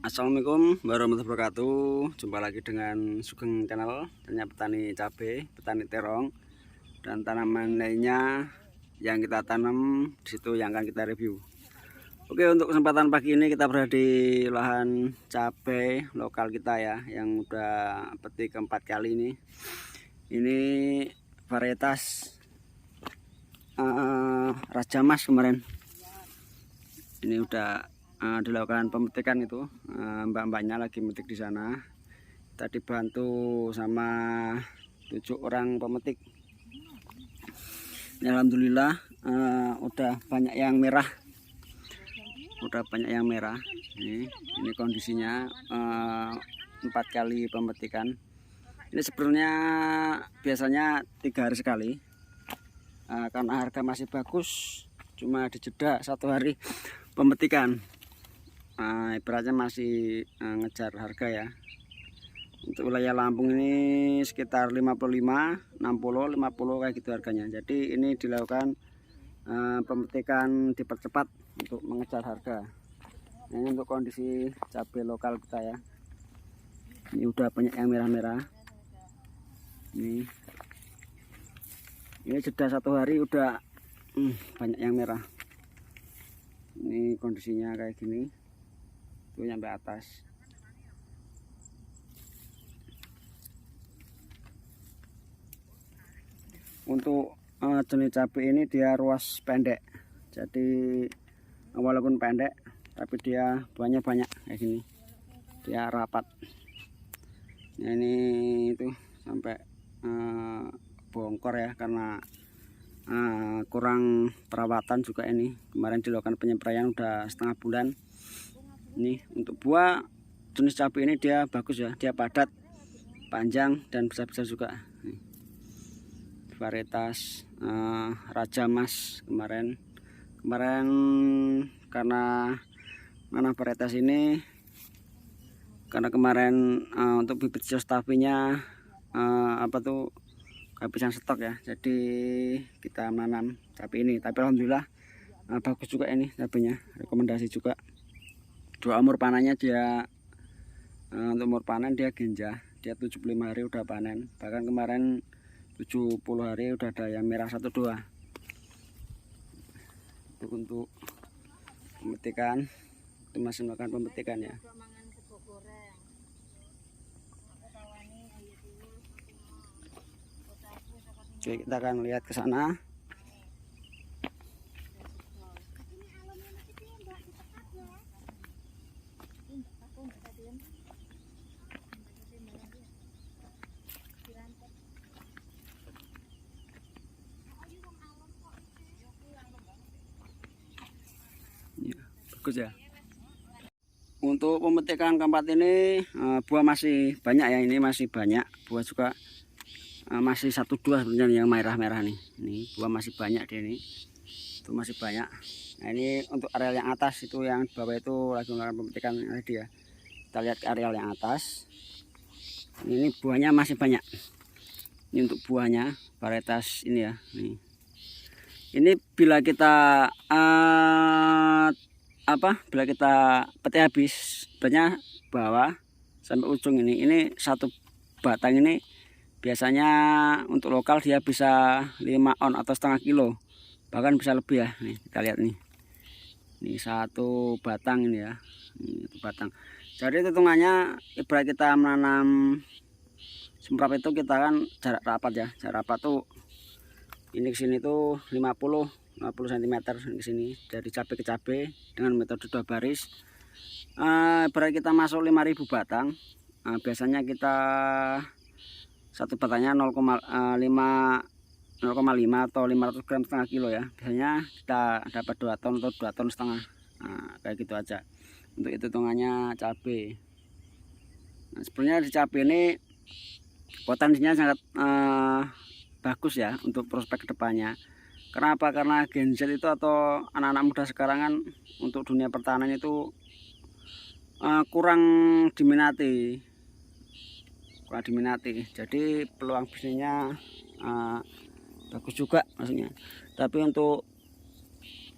Assalamualaikum warahmatullahi wabarakatuh. Jumpa lagi dengan Sugeng Channel, tanya petani cabai, petani terong, dan tanaman lainnya yang kita tanam di situ yang akan kita review. Oke, untuk kesempatan pagi ini kita berada di lahan cabai lokal kita ya, yang udah petik keempat kali ini. Ini varietas Raja Mas kemarin. Ini udah dilakukan pemetikan itu, mbak-mbaknya lagi metik di sana. Kita dibantu sama 7 orang pemetik. Ini alhamdulillah udah banyak yang merah. Ini kondisinya 4 kali pemetikan. Ini sebenarnya biasanya 3 hari sekali. Karena harga masih bagus, cuma dijeda 1 hari pemetikan. Ibaratnya masih ngejar harga ya. Untuk wilayah Lampung ini sekitar 55, 60, 50 kayak gitu harganya. Jadi ini dilakukan pemetikan dipercepat untuk mengejar harga. Ini untuk kondisi cabai lokal kita ya. Ini udah banyak yang merah-merah. Ini jeda 1 hari udah banyak yang merah. Ini kondisinya kayak gini, tuh nyampe atas. Untuk jenis cabai ini dia ruas pendek, jadi walaupun pendek tapi dia buahnya banyak kayak gini, dia rapat. Nah, ini itu sampai bongkor ya, karena kurang perawatan juga. Ini kemarin dilakukan penyepraian udah setengah bulan. Ini untuk buah jenis cabai ini dia bagus ya, dia padat, panjang, dan besar-besar juga. Nih, varietas Raja Mas kemarin karena mana varietas ini, karena kemarin untuk bibit Jostavinya kehabisan stok ya, jadi kita menanam cabai ini. Tapi alhamdulillah bagus juga ini cabainya, rekomendasi juga. Umur panennya dia untuk umur panen dia genjah, dia 75 hari udah panen, bahkan kemarin 70 hari udah ada yang merah 1-2. Untuk pemetikan itu masih melakukan pemetikan ya. Oke, kita akan lihat ke sana. Ya, bagus ya. Untuk pemetikan keempat ini buah masih banyak ya, ini masih banyak buah juga. Masih 1-2 sebenarnya yang merah-merah nih. Ini buah masih banyak dia ini. Itu masih banyak. Nah, ini untuk areal yang atas, itu yang di bawah itu lagi melakukan pemetikan tadi ya. Kita lihat ke areal yang atas. Ini buahnya masih banyak. Ini untuk buahnya varietas ini ya. Ini bila kita bila kita petik habis, sebenarnya bawah sampai ujung ini satu batang ini biasanya untuk lokal dia bisa 5 on atau setengah kilo, bahkan bisa lebih ya. Nih kita lihat nih, ini satu batang ini ya, ini satu batang. Jadi hitungannya ibarat kita menanam semprap itu, kita kan jarak rapat ya, jarak rapat tuh ini ke sini tuh 50 cm ke sini, dari cabai ke cabai dengan metode 2 baris. Ibarat kita masuk 5000 batang, biasanya kita satu batangnya 0,5 atau 500 gram setengah kilo ya. Biasanya kita dapat 2 ton atau 2 ton setengah. Kayak gitu aja untuk hitungannya cabai. Nah, sebenarnya di cabai ini potensinya sangat bagus ya untuk prospek kedepannya. Kenapa? Karena Gen Z itu atau anak-anak muda sekarang kan untuk dunia pertanian itu kurang diminati. Jadi peluang bisnisnya bagus juga maksudnya. Tapi untuk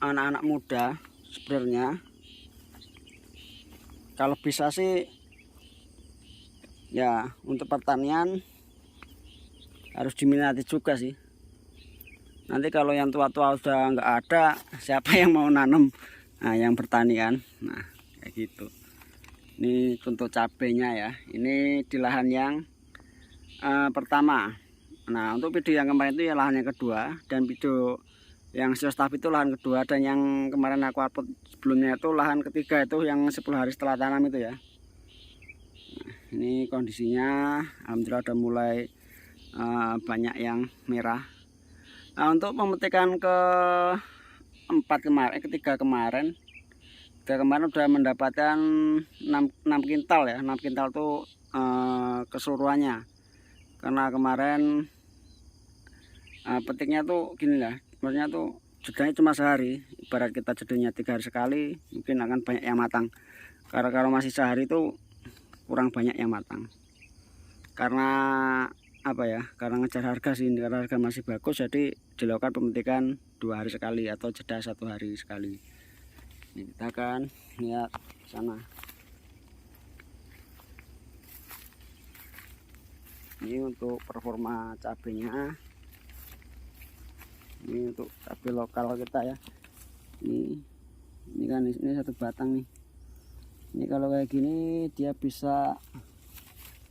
anak-anak muda sebenarnya kalau bisa sih ya untuk pertanian harus diminati juga sih. Nanti kalau yang tua-tua udah nggak ada, siapa yang mau nanam? Nah, yang bertani kan. Nah, kayak gitu. Ini untuk cabenya ya. Ini di lahan yang pertama. Nah, untuk video yang kemarin itu ya lahan yang kedua, dan video yang siostaf itu lahan kedua, dan yang kemarin aku upload sebelumnya itu lahan ketiga, itu yang 10 hari setelah tanam itu ya. Nah, ini kondisinya alhamdulillah udah mulai banyak yang merah. Nah, untuk pemetikan ketiga kemarin udah mendapatkan 6 kintal ya. 6 kintal tuh keseluruhannya, karena kemarin petiknya tuh gini lah, sebenarnya tuh jedanya cuma sehari. Ibarat kita jedanya 3 hari sekali, mungkin akan banyak yang matang. Karena kalau masih sehari itu kurang banyak yang matang. Karena apa ya, karena ngejar harga sih, karena harga masih bagus, jadi dilakukan pemetikan 2 hari sekali atau jeda 1 hari sekali. Ini kita akan lihat sana. Ini untuk performa cabenya. Ini untuk cabai lokal kita ya. Ini kan ini satu batang nih. Ini kalau kayak gini dia bisa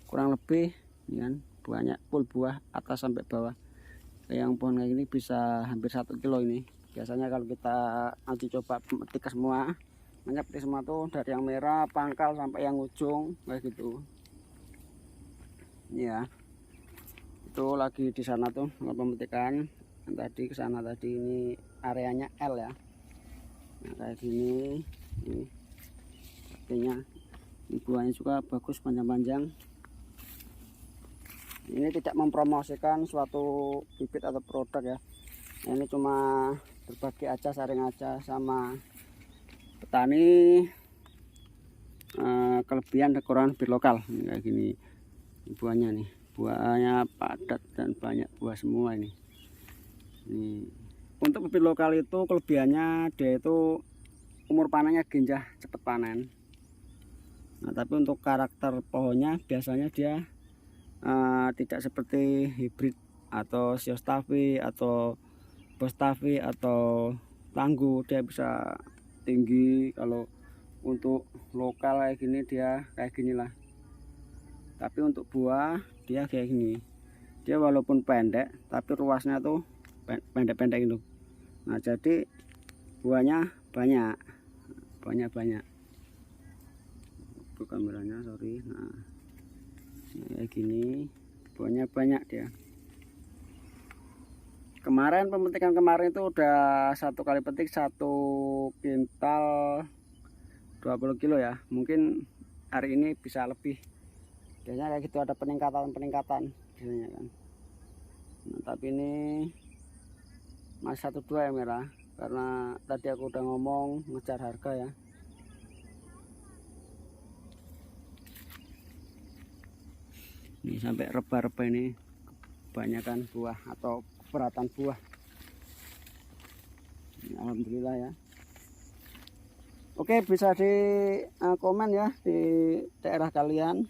kurang lebih ini kan banyak full buah atas sampai bawah. Yang pohon kayak gini bisa hampir 1 kilo ini. Biasanya kalau kita nanti coba petik semua, banyak petik semua tuh, dari yang merah pangkal sampai yang ujung kayak gitu. Ini ya. Itu lagi di sana tuh pemetikan. Yang tadi ke sana tadi, ini areanya L ya. Nah, kayak gini. Ini artinya ini buahnya juga bagus, panjang-panjang. Ini tidak mempromosikan suatu bibit atau produk ya. Nah, ini cuma berbagi aja, sharing aja sama petani kelebihan dan kekurangan bir lokal. Ini kayak gini buahnya nih, buahnya padat dan banyak buah semua ini. Untuk bibit lokal itu kelebihannya dia itu umur panennya genjah, cepat panen. Nah, tapi untuk karakter pohonnya biasanya dia tidak seperti hibrid atau Siostavi atau Bostavi atau Tangguh. Dia bisa tinggi. Kalau untuk lokal kayak gini dia kayak gini lah. Tapi untuk buah dia kayak gini. Dia walaupun pendek tapi ruasnya tuh pendek-pendek itu. Nah, jadi buahnya banyak. Itu kameranya, sorry. Nah, kayak gini buahnya banyak dia. Kemarin pemetikan kemarin itu udah 1 kali petik 1 kintal 20 kilo ya. Mungkin hari ini bisa lebih. Biasanya kayak gitu, ada peningkatan biasanya kan. Nah, tapi ini masih 1-2 yang merah, karena tadi aku udah ngomong ngejar harga ya. Ini sampai reba-reba ini kebanyakan buah atau keberatan buah. Ini alhamdulillah ya. Oke, bisa di komen ya di daerah kalian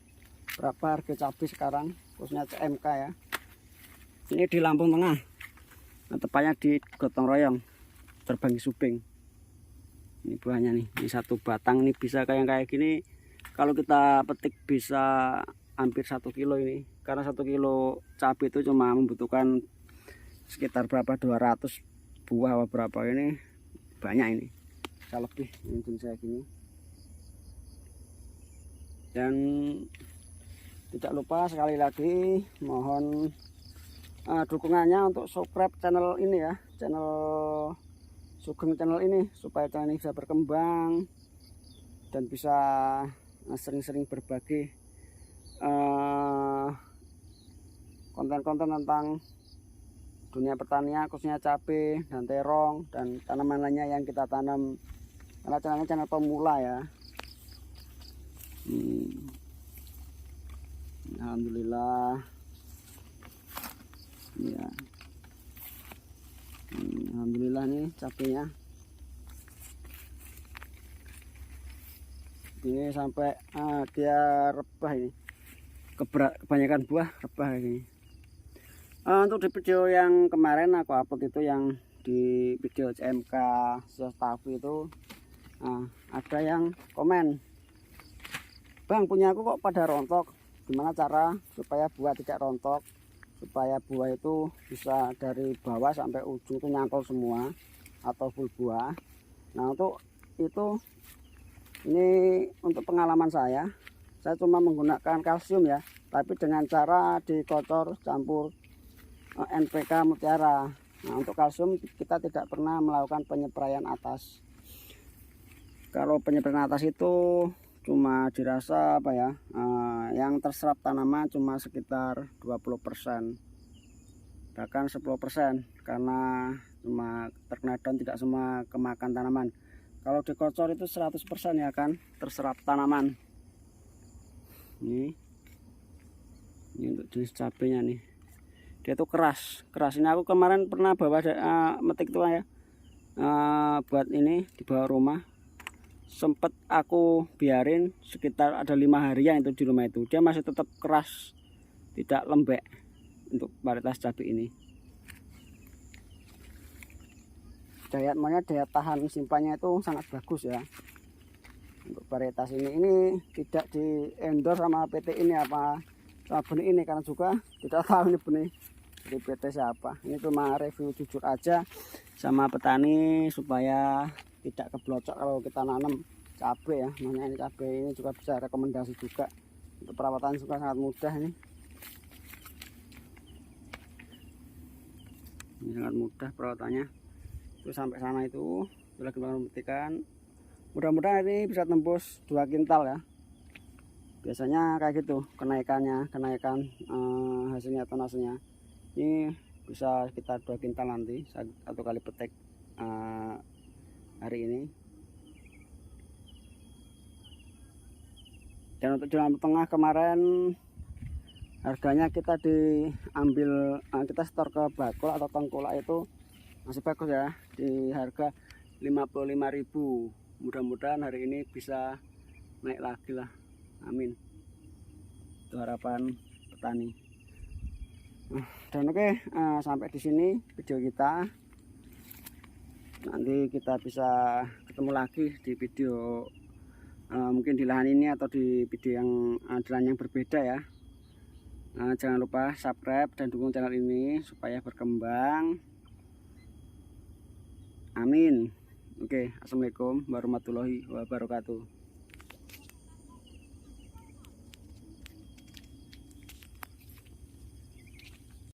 berapa harga cabai sekarang, khususnya CMK ya. Ini di Lampung Tengah. Nah, tepatnya di Gotong Royong, Terbanggi Subing. Ini buahnya nih, ini 1 batang nih bisa kayak gini. Kalau kita petik bisa hampir 1 kilo ini, karena 1 kilo cabai itu cuma membutuhkan sekitar berapa 200 buah atau berapa. Ini banyak, ini bisa lebih ini jenis kayak gini. Dan tidak lupa sekali lagi mohon dukungannya untuk subscribe channel ini ya, channel Sugeng channel ini, supaya channel ini bisa berkembang dan bisa sering-sering berbagi konten-konten tentang dunia pertanian, khususnya cabai dan terong dan tanaman lainnya yang kita tanam, karena channelnya channel pemula ya. Alhamdulillah ya. Alhamdulillah nih cabenya. ini sampai dia rebah ini, kebanyakan buah rebah ini. Untuk di video yang kemarin aku upload itu, yang di video CMK Sestafi itu, ada yang komen, "Bang, punya aku kok pada rontok, gimana cara supaya buah tidak rontok, supaya buah itu bisa dari bawah sampai ujung itu nyantol semua atau full buah?" Nah, untuk itu, ini untuk pengalaman saya cuma menggunakan kalsium ya, tapi dengan cara dikocor campur NPK Mutiara. Nah, untuk kalsium kita tidak pernah melakukan penyepraian atas. Kalau penyepraian atas itu cuma dirasa apa ya, yang terserap tanaman cuma sekitar 20%, bahkan 10%, karena cuma terkena daun, tidak semua kemakan tanaman. Kalau dikocor itu 100% ya kan terserap tanaman. Ini untuk jenis cabenya nih, dia tuh keras ini. Aku kemarin pernah bawa metik tuh ya, buat ini di bawah rumah, sempet aku biarin sekitar ada 5 harian itu di rumah itu, dia masih tetap keras, tidak lembek untuk varietas cabai ini. Daya tahan simpannya itu sangat bagus ya untuk varietas ini tidak di endorse sama PT ini apa sama benih ini, karena juga tidak tahu ini benih dari PT siapa. Ini cuma review jujur aja sama petani supaya tidak keblocok kalau kita nanam cabai ya. Makanya ini cabai ini juga bisa rekomendasi juga untuk perawatan, juga sangat mudah ini sangat mudah perawatannya. Terus sampai sana itu lagi memetikan, mudah-mudahan ini bisa tembus 2 kintal ya. Biasanya kayak gitu kenaikan hasilnya atau hasilnya ini bisa sekitar 2 kintal nanti satu kali petik hari ini. Dan untuk jalan tengah kemarin harganya kita diambil, kita setor ke bakul atau tengkulak itu masih bagus ya, di harga 55.000. Mudah-mudahan hari ini bisa naik lagi lah, amin, itu harapan petani. Dan oke, sampai di sini video kita. Nanti kita bisa ketemu lagi di video mungkin di lahan ini atau di video yang di lahan yang berbeda ya. Jangan lupa subscribe dan dukung channel ini supaya berkembang, amin. Oke, assalamualaikum warahmatullahi wabarakatuh.